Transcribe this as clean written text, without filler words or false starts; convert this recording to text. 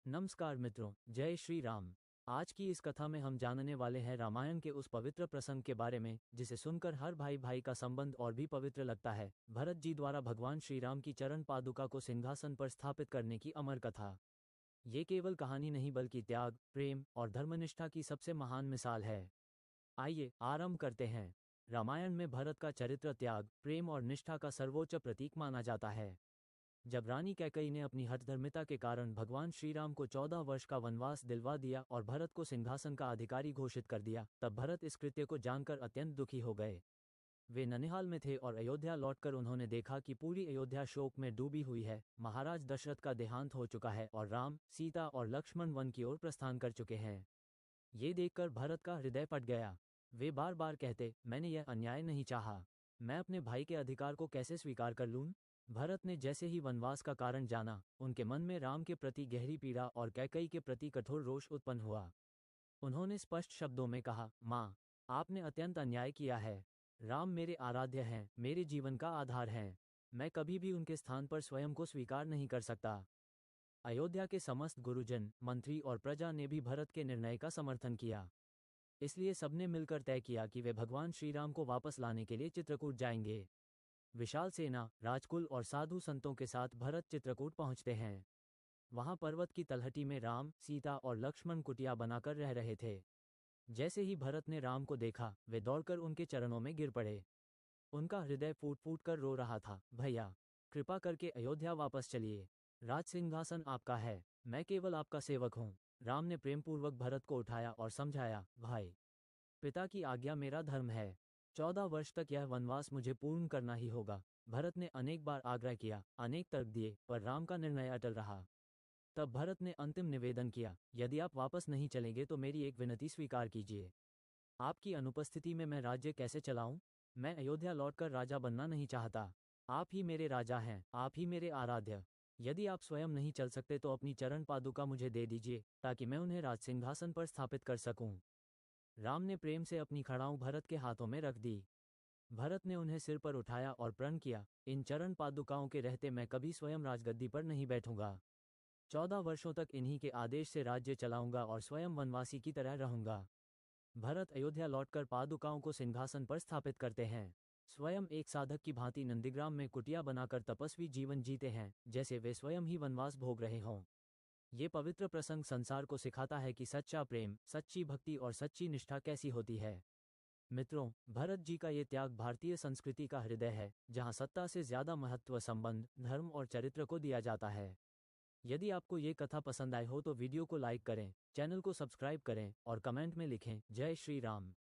नमस्कार मित्रों, जय श्री राम। आज की इस कथा में हम जानने वाले हैं रामायण के उस पवित्र प्रसंग के बारे में जिसे सुनकर हर भाई भाई का संबंध और भी पवित्र लगता है। भरत जी द्वारा भगवान श्री राम की चरण पादुका को सिंहासन पर स्थापित करने की अमर कथा। ये केवल कहानी नहीं बल्कि त्याग, प्रेम और धर्मनिष्ठा की सबसे महान मिसाल है। आइए आरंभ करते हैं। रामायण में भरत का चरित्र त्याग, प्रेम और निष्ठा का सर्वोच्च प्रतीक माना जाता है। जब रानी कैकेयी ने अपनी हठधर्मिता के कारण भगवान श्रीराम को 14 वर्ष का वनवास दिलवा दिया और भरत को सिंहासन का अधिकारी घोषित कर दिया, तब भरत इस कृत्य को जानकर अत्यंत दुखी हो गए। वे ननिहाल में थे और अयोध्या लौटकर उन्होंने देखा कि पूरी अयोध्या शोक में डूबी हुई है। महाराज दशरथ का देहांत हो चुका है और राम, सीता और लक्ष्मण वन की ओर प्रस्थान कर चुके हैं। ये देखकर भरत का हृदय फट गया। वे बार बार कहते, मैंने यह अन्याय नहीं चाहा। मैं अपने भाई के अधिकार को कैसे स्वीकार कर लूं? भरत ने जैसे ही वनवास का कारण जाना, उनके मन में राम के प्रति गहरी पीड़ा और कैकेयी के प्रति कठोर रोष उत्पन्न हुआ। उन्होंने स्पष्ट शब्दों में कहा, माँ, आपने अत्यंत अन्याय किया है। राम मेरे आराध्य हैं, मेरे जीवन का आधार हैं। मैं कभी भी उनके स्थान पर स्वयं को स्वीकार नहीं कर सकता। अयोध्या के समस्त गुरुजन, मंत्री और प्रजा ने भी भरत के निर्णय का समर्थन किया। इसलिए सबने मिलकर तय किया कि वे भगवान श्रीराम को वापस लाने के लिए चित्रकूट जाएंगे। विशाल सेना, राजकुल और साधु संतों के साथ भरत चित्रकूट पहुंचते हैं। वहां पर्वत की तलहटी में राम, सीता और लक्ष्मण कुटिया बनाकर रह रहे थे। जैसे ही भरत ने राम को देखा, वे दौड़कर उनके चरणों में गिर पड़े। उनका हृदय फूट फूट कर रो रहा था, भैया, कृपा करके अयोध्या वापस चलिए। राज सिंहासन आपका है, मैं केवल आपका सेवक हूँ। राम ने प्रेमपूर्वक भरत को उठाया और समझाया, भाई, पिता की आज्ञा मेरा धर्म है। 14 वर्ष तक यह वनवास मुझे पूर्ण करना ही होगा। भरत ने अनेक बार आग्रह किया, अनेक तर्क दिए, पर राम का निर्णय अटल रहा। तब भरत ने अंतिम निवेदन किया, यदि आप वापस नहीं चलेंगे तो मेरी एक विनती स्वीकार कीजिए। आपकी अनुपस्थिति में मैं राज्य कैसे चलाऊं? मैं अयोध्या लौटकर राजा बनना नहीं चाहता। आप ही मेरे राजा हैं, आप ही मेरे आराध्य। यदि आप स्वयं नहीं चल सकते तो अपनी चरण पादुका मुझे दे दीजिए, ताकि मैं उन्हें राज सिंहासन पर स्थापित कर सकूं। राम ने प्रेम से अपनी खड़ाऊं भरत के हाथों में रख दी। भरत ने उन्हें सिर पर उठाया और प्रण किया, इन चरण पादुकाओं के रहते मैं कभी स्वयं राजगद्दी पर नहीं बैठूंगा। 14 वर्षों तक इन्हीं के आदेश से राज्य चलाऊंगा और स्वयं वनवासी की तरह रहूंगा। भरत अयोध्या लौटकर पादुकाओं को सिंहासन पर स्थापित करते हैं। स्वयं एक साधक की भांति नंदीग्राम में कुटिया बनाकर तपस्वी जीवन जीते हैं, जैसे वे स्वयं ही वनवास भोग रहे हों। ये पवित्र प्रसंग संसार को सिखाता है कि सच्चा प्रेम, सच्ची भक्ति और सच्ची निष्ठा कैसी होती है। मित्रों, भरत जी का ये त्याग भारतीय संस्कृति का हृदय है, जहाँ सत्ता से ज्यादा महत्व संबंध, धर्म और चरित्र को दिया जाता है। यदि आपको ये कथा पसंद आए हो तो वीडियो को लाइक करें, चैनल को सब्सक्राइब करें और कमेंट में लिखें, जय श्री राम।